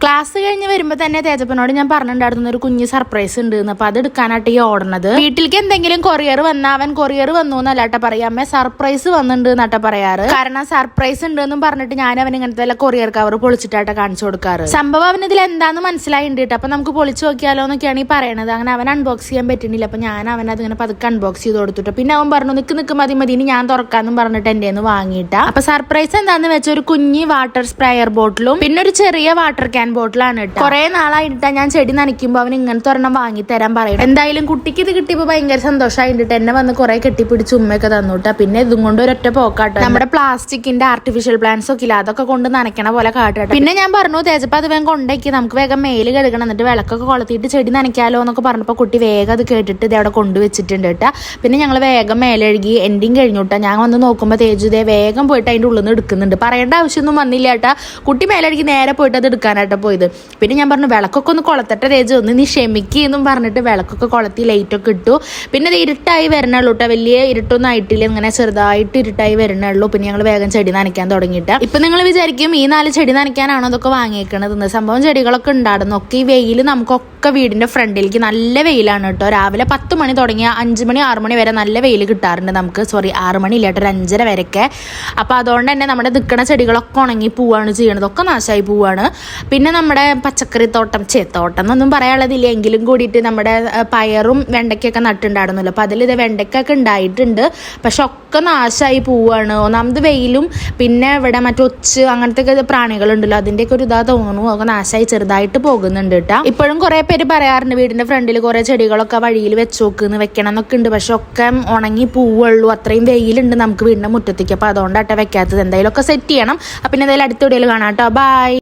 Class കഴിഞ്ഞ് വരുമ്പോൾ തന്നെ തേജപ്പനോട് ഞാൻ പറഞ്ഞിട്ടുണ്ടായിരുന്നു ഒരു കുഞ്ഞ് സർപ്രൈസ് ഉണ്ട് എന്ന്. അപ്പൊ അത് എടുക്കാനായിട്ട് ഈ ഓടുന്നത്. വീട്ടിലേക്ക് എന്തെങ്കിലും കൊറിയർ വന്നാൽ അവൻ കൊറിയർ വന്നു എന്നല്ലാട്ട പറയാ, അമ്മ സർപ്രൈസ് വന്നിട്ടുണ്ട് എന്നാട്ട പറയാറ്. കാരണം സർപ്രൈസ് ഉണ്ട് എന്നും പറഞ്ഞിട്ട് ഞാൻ അവൻ ഇങ്ങനത്തെ വല്ല കൊറിയർ കവർ പൊളിച്ചിട്ടാട്ട കാണിച്ചു കൊടുക്കാറ്. സംഭവം അവൻ ഇതിൽ എന്താന്ന് മനസ്സിലായിട്ടുണ്ട് കേട്ടോ. അപ്പൊ നമുക്ക് പൊളിച്ചു നോക്കിയാലോ എന്നൊക്കെയാണ് ഈ പറയണത്. അങ്ങനെ അവൻ അൺബോക്സ് ചെയ്യാൻ പറ്റുന്നില്ല. അപ്പൊ ഞാൻ അവൻ അതിങ്ങനെ പതുക്കെ അൺബോക്സ് ചെയ്ത് കൊടുത്തിട്ട് പിന്നെ അവൻ പറഞ്ഞു നിക്ക് മതി ഇനി ഞാൻ തുറക്കാന്നും പറഞ്ഞിട്ട് എന്റെ നിന്ന് വാങ്ങിയിട്ടാ. അപ്പൊ സർപ്രൈസ് എന്താന്ന് വെച്ചാൽ ഒരു കുഞ്ഞി വാട്ടർ സ്പ്രേയർ ബോട്ടിലും പിന്നെ ഒരു ചെറിയ വാട്ടർ ക്യാൻ ബോട്ടിലാണ് കേട്ടോ. കുറെ നാളായിട്ടാ ഞാൻ ചെടി നനയ്ക്കുമ്പോ അവൻ ഇങ്ങനത്തെ ഒരെണ്ണം വാങ്ങി തരാൻ പറയും. എന്തായാലും കുട്ടിക്ക് ഇത് കിട്ടിയപ്പോ ഭയങ്കര സന്തോഷമായിട്ട് എന്നെ വന്ന് കുറെ കെട്ടിപ്പിടിച്ച് ഉമ്മയൊക്കെ തന്നുട്ടാ. പിന്നെ ഇതും കൊണ്ട് ഒരൊറ്റ പോക്കാട്ടോ. നമ്മുടെ പ്ലാസ്റ്റിക്കിന്റെ ആർട്ടിഫിഷ്യൽ പ്ലാന്റ്സ് ഒക്കെ ഇല്ല, അതൊക്കെ കൊണ്ട് നനയ്ക്കണ പോലെ കാട്ടട്ടെ. പിന്നെ ഞാൻ പറഞ്ഞു തേജപ്പ അത് വേഗം കൊണ്ടേക്ക് നമുക്ക് വേഗം മേല് കഴുകണം, എന്നിട്ട് വിളക്കൊക്കെ കൊളുത്തിയിട്ട് ചെടി നനയ്ക്കാലോ എന്നൊക്കെ പറഞ്ഞപ്പോ കുട്ടി വേഗം അത് കേട്ടിട്ട് ഇത് അവിടെ കൊണ്ടുവച്ചിട്ടുണ്ട് കേട്ടാ. പിന്നെ ഞങ്ങൾ വേഗം മേലെഴുകി എൻഡിങ് കഴിഞ്ഞുട്ടാ. ഞാൻ വന്ന് നോക്കുമ്പോ തേജുദേ വേഗം പോയിട്ട് അതിന്റെ ഉള്ളിൽ നിന്ന് എടുക്കുന്നുണ്ട്. പറയേണ്ട ആവശ്യമൊന്നും വന്നില്ല കേട്ടാ. കുട്ടി മേലെഴുകി നേരെ പോയിട്ട് അത് എടുക്കാനായിട്ട് പോയത്. പിന്നെ ഞാൻ പറഞ്ഞു വിളക്കൊക്കെ ഒന്ന് കൊളത്തട്ടെ തേജ്, ഒന്ന് നീ ക്ഷമിക്കെന്നും പറഞ്ഞിട്ട് വിളക്കൊക്കെ കൊളത്തി ലൈറ്റൊക്കെ ഇട്ടു. പിന്നെ അത് ഇരുട്ടായി വരണുള്ളൂ കേട്ടോ, വലിയ ഇരുട്ടൊന്നും ആയിട്ടില്ല, ഇങ്ങനെ ചെറുതായിട്ട് ഇരുട്ടായി വരണുള്ളൂ. പിന്നെ ഞങ്ങൾ വേഗം ചെടി നനയ്ക്കാൻ തുടങ്ങിയിട്ട്. ഇപ്പൊ നിങ്ങൾ വിചാരിക്കും ഈ 4 ചെടി നനയ്ക്കാനാണോ അതൊക്കെ വാങ്ങിയേക്കണത്. സംഭവം ചെടികളൊക്കെ ഉണ്ടായിരുന്നു. ഒക്കെ ഈ വെയിൽ നമുക്കൊക്കെ വീടിന്റെ ഫ്രണ്ടിലേക്ക് നല്ല വെയിലാണ് കേട്ടോ. രാവിലെ 10 മണി തുടങ്ങിയ 5 മണി 6 മണി വരെ നല്ല വെയിൽ കിട്ടാറുണ്ട് നമുക്ക്. 6 മണി ഇല്ലാട്ടോ, ഒരു 5:30 വരെയൊക്കെ. അപ്പൊ അതുകൊണ്ട് തന്നെ നമ്മുടെ നിൽക്കുന്ന ചെടികളൊക്കെ ഉണങ്ങി പോവാണ് ചെയ്യണത്, ഒക്കെ നാശമായി പോവാണ്. പിന്നെ നമ്മുടെ പച്ചക്കറി തോട്ടം എന്നൊന്നും പറയാനുള്ളതില്ല എങ്കിലും കൂടിയിട്ട് നമ്മുടെ പയറും വെണ്ടയ്ക്കൊക്കെ നട്ടുണ്ടായിരുന്നല്ലോ. അപ്പൊ അതിൽ ഇത് വെണ്ടയ്ക്കൊക്കെ ഉണ്ടായിട്ടുണ്ട്, പക്ഷെ ഒക്കെ നാശമായി പോവാണ്. ഒന്നാമത് വെയിലും പിന്നെ ഇവിടെ മറ്റൊച്ച് അങ്ങനത്തെ പ്രാണികളുണ്ടല്ലോ, അതിന്റെയൊക്കെ ഒരു ഇതാ തോന്നുന്നു, ഒക്കെ നാശമായി ചെറുതായിട്ട് പോകുന്നുണ്ട് കേട്ടോ. ഇപ്പോഴും കുറെ പേര് പറയാറുണ്ട് വീടിന്റെ ഫ്രണ്ടിൽ കുറെ ചെടികളൊക്കെ വഴിയിൽ വെക്കണം എന്നൊക്കെ ഉണ്ട്, പക്ഷെ ഒക്കെ ഉണങ്ങി പോവുള്ളൂ, അത്രയും വെയിലുണ്ട് നമുക്ക് വീടിന്റെ മുറ്റത്തേക്ക്. അപ്പൊ അതുകൊണ്ടാട്ടെ വെക്കാത്തത്. എന്തായാലും ഒക്കെ സെറ്റ് ചെയ്യണം. പിന്നെ എന്തായാലും അടുത്ത വീഡിയോയിൽ കാണാം കേട്ടോ. ബൈ.